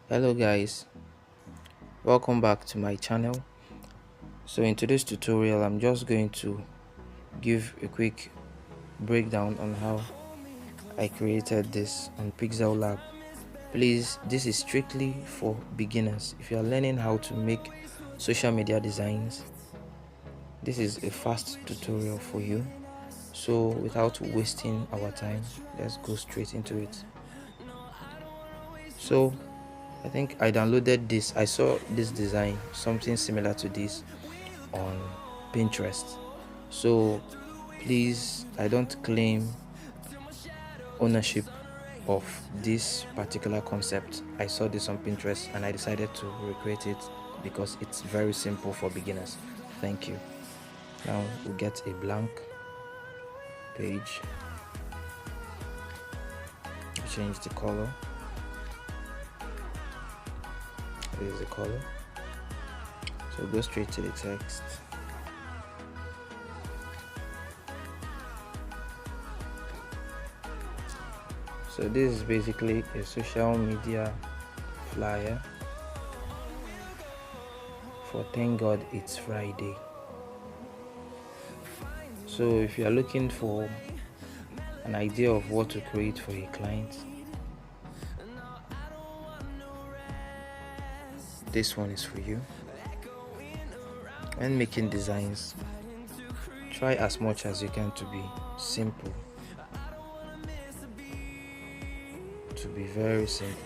Hello guys, welcome back to my channel. So in today's tutorial I'm just going to give a quick breakdown on how I created this on Pixellab. Please, this is strictly for beginners. If you are learning how to make social media designs, this is a fast tutorial for you. So without wasting our time, let's go straight into it. So I think I downloaded this. I saw this design, something similar to this on Pinterest. So please, I don't claim ownership of this particular concept. I saw this on Pinterest and I decided to recreate it because it's very simple for beginners. Thank you. Now we'll get a blank page, change the color. This is the color. So go straight to the text. So this is basically a social media flyer for Thank God It's Friday. So if you are looking for an idea of what to create for a client, this one is for you. When making designs, try as much as you can to be simple, to be very simple.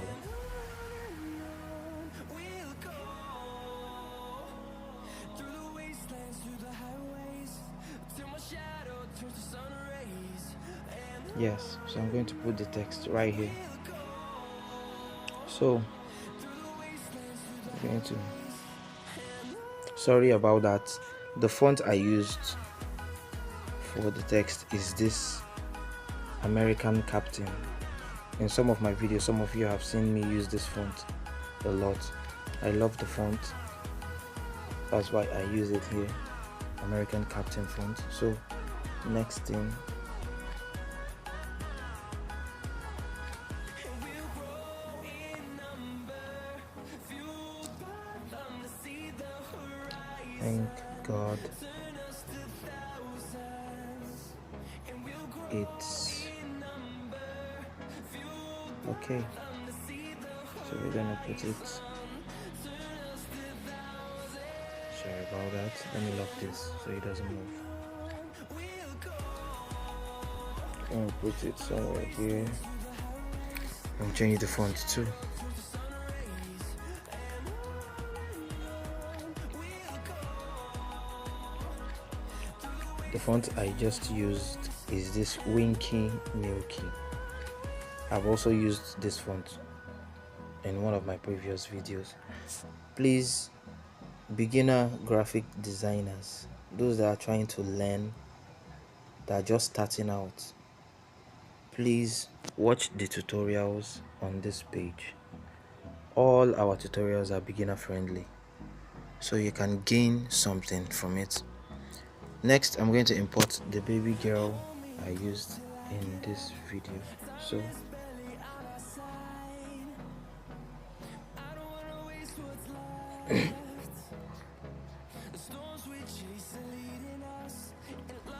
Yes, so I'm going to put the text right here. So I'm going to, sorry about that, the font I used for the text is this American Captain. In some of my videos, some of you have seen me use this font a lot. I love the font, that's why I use it here, American Captain font. So next thing, thank God it's okay. So we're gonna put it, sorry about that, let me lock this so it doesn't move. I'm gonna put it somewhere here. I'm changing the font too. The font I just used is this Winky Milky. I've also used this font in one of my previous videos. Please, beginner graphic designers, those that are trying to learn, that are just starting out, please watch the tutorials on this page. All our tutorials are beginner friendly, so you can gain something from it. Next, I'm going to import the baby girl I used in this video. So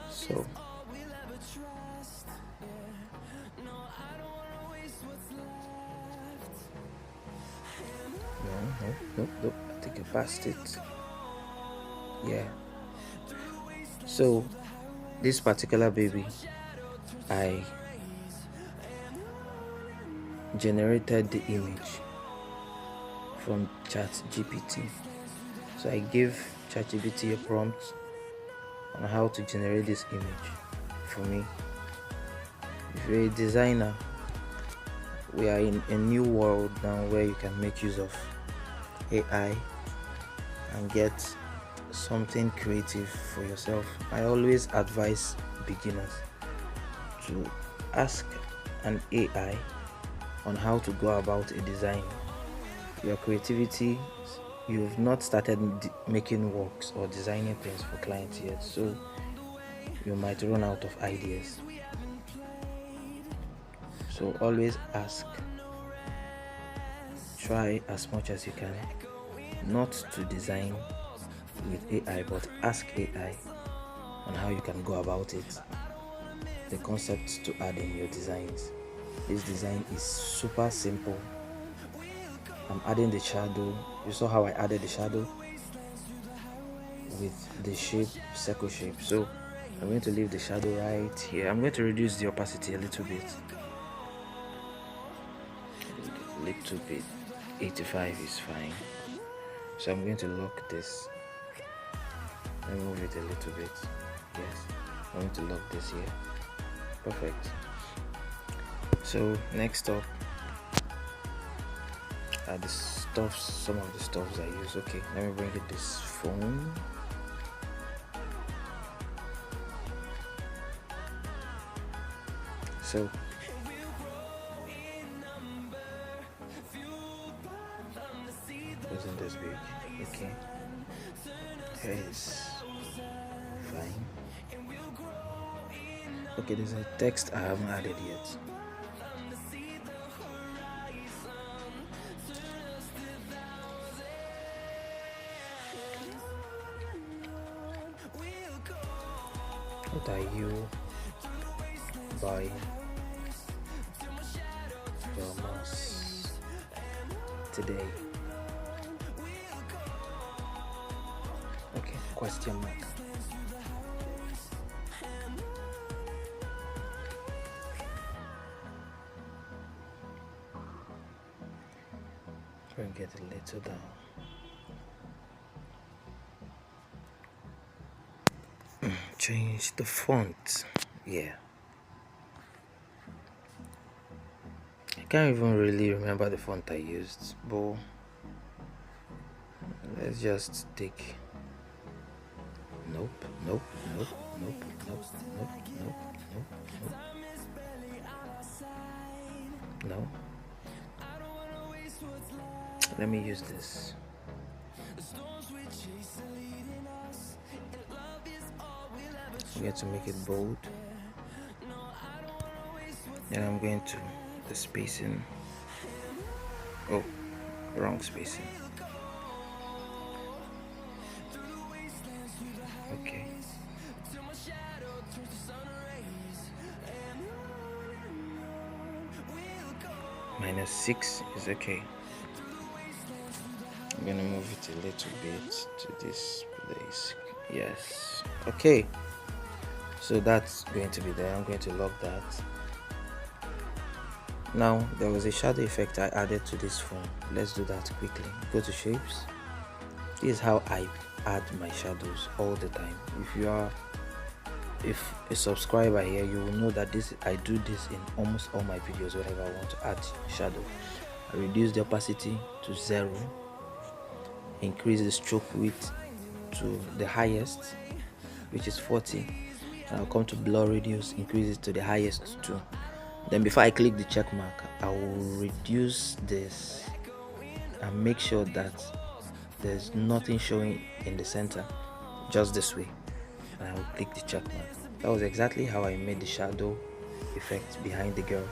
so no, I think I passed it. Yeah. So this particular baby, I generated the image from ChatGPT. So I gave ChatGPT a prompt on how to generate this image for me. If you're a designer, we are in a new world now where you can make use of AI and get something creative for yourself. I always advise beginners to ask an AI on how to go about a design. Your creativity, you've not started making works or designing things for clients yet, so you might run out of ideas. So always ask try as much as you can not to design with AI, but ask AI on how you can go about it, the concepts to add in your designs. This design is super simple. I'm adding the shadow. You saw how I added the shadow with the shape, circle shape. So I'm going to leave the shadow right here. I'm going to reduce the opacity a little bit. 85 is fine. So I'm going to lock this. Let me move it a little bit. Yes, I'm going to lock this here. Perfect. So next up are the stuffs, some of the stuffs I use. Okay, let me bring it this phone. So wasn't this big? Okay, here is fine. Okay, there's a text I haven't added yet. What are you buying from us today? Okay, question mark. Bring it a little down. Change the font. Yeah. I can't even really remember the font I used, but let's just take. Nope, nope, nope, nope, nope, nope, nope, nope, nope. No. Let me use this. I'm going to make it bold. Then I'm going to the spacing. Oh, wrong spacing. Okay. -6 is okay. I'm gonna move it a little bit to this place. Yes. Okay. So that's going to be there. I'm going to lock that. Now there was a shadow effect I added to this phone. Let's do that quickly. Go to shapes. This is how I add my shadows all the time. If a subscriber here, you will know that I do this in almost all my videos whenever I want to add shadow. I reduce the opacity to 0, increase the stroke width to the highest, which is 40. And I'll come to blur radius, increase it to the highest too. Then before I click the check mark, I will reduce this and make sure that there's nothing showing in the center, just this way, and I will click the check mark. That was exactly how I made the shadow effect behind the girl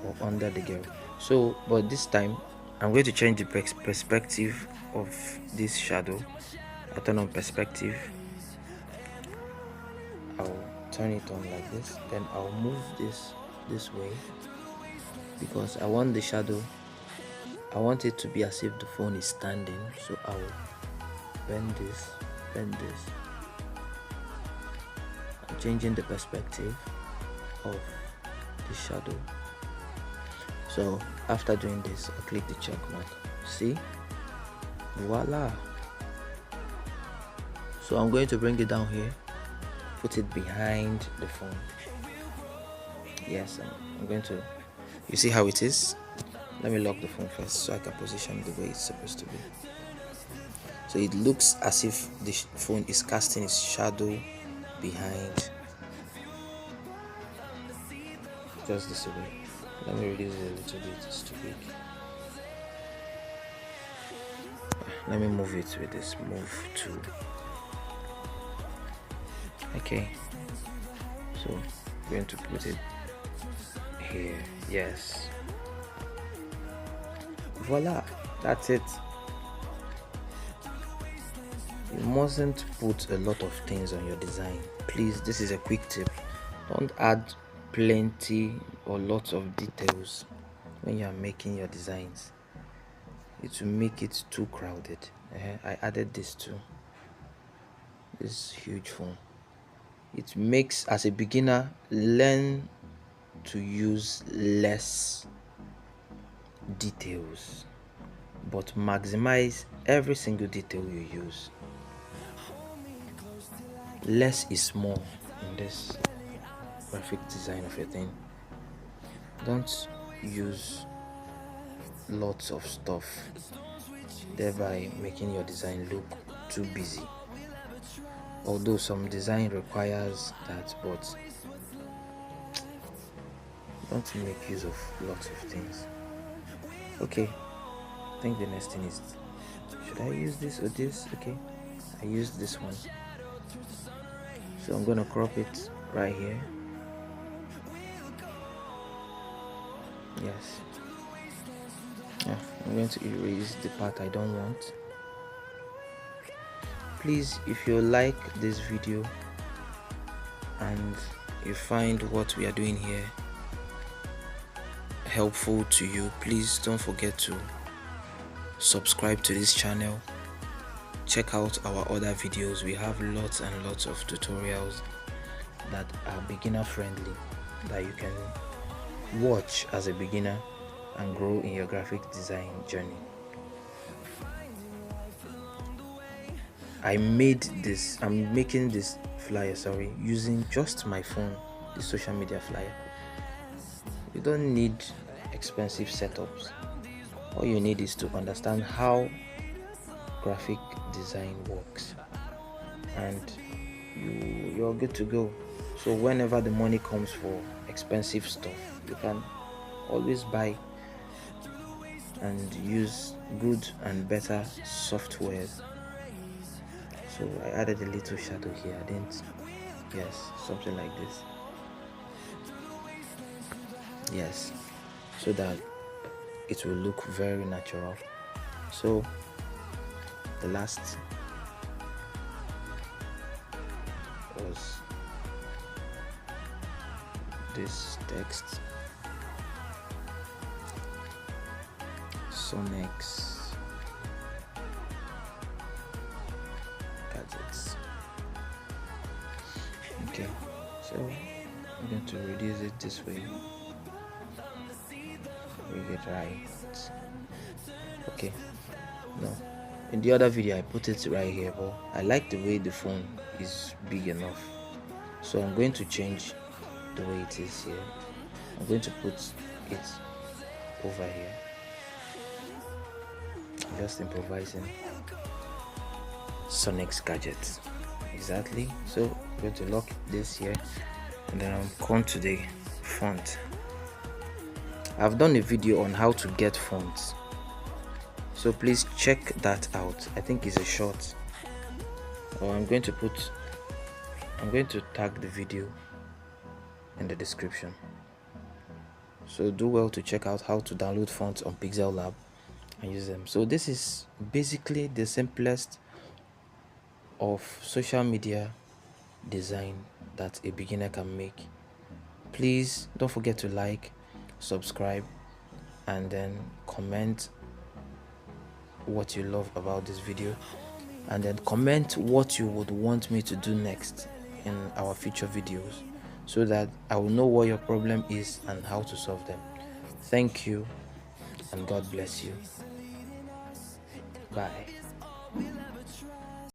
or under the girl. So but this time I'm going to change the perspective of this shadow. I'll turn on perspective. I'll turn it on like this, then I'll move this way because I want the shadow, I want it to be as if the phone is standing. So I will bend this. I'm changing the perspective of the shadow. So after doing this, I'll click the check mark. See? Voila. So I'm going to bring it down here, put it behind the phone. Yes, I'm going to, you see how it is? Let me lock the phone first so I can position the way it's supposed to be. So it looks as if the phone is casting its shadow behind. Just this way. Let me reduce it a little bit, it's too big. Let me move it with this move tool. Okay, so I'm going to put it here. Yes, voila, that's it. You mustn't put a lot of things on your design. Please, this is a quick tip. Don't add plenty or lots of details when you are making your designs. It will make it too crowded. I added this too. This huge phone. It makes, as a beginner, learn to use less details, but maximize every single detail you use. Less is more in this graphic design of a thing. Don't use lots of stuff, thereby making your design look too busy. Although some design requires that, but don't make use of lots of things. Okay, I think the next thing is, should I use this or this? Okay, I used this one, so I'm gonna crop it right here. Yes. Yeah, I'm going to erase the part I don't want. Please, if you like this video and you find what we are doing here helpful to you, please don't forget to subscribe to this channel. Check out our other videos. We have lots and lots of tutorials that are beginner friendly that you can watch as a beginner and grow in your graphic design journey. I'm making this flyer, using just my phone, the social media flyer. You don't need expensive setups. All you need is to understand how graphic design works, and you're good to go. So whenever the money comes for expensive stuff, you can always buy and use good and better software. So I added a little shadow here. I didn't. Yes, something like this. Yes, so that it will look very natural. So the last was this text, Sonex gadgets. Okay, so I'm going to reduce it this way. Make it right. Okay, no, in the other video I put it right here, but I like the way the phone is big enough, so I'm going to change the way it is here. I'm going to put it over here. I'm just improvising. Sonex gadgets, exactly. So I'm going to lock this here, and then I'll come to the font. I've done a video on how to get fonts, so please check that out. I think it's a short. I'm going to tag the video in the description, so do well to check out how to download fonts on Pixellab and use them. So this is basically the simplest of social media design that a beginner can make. Please don't forget to like, subscribe, and then comment what you love about this video, and then comment what you would want me to do next in our future videos, so that I will know what your problem is and how to solve them. Thank you, and God bless you. Bye.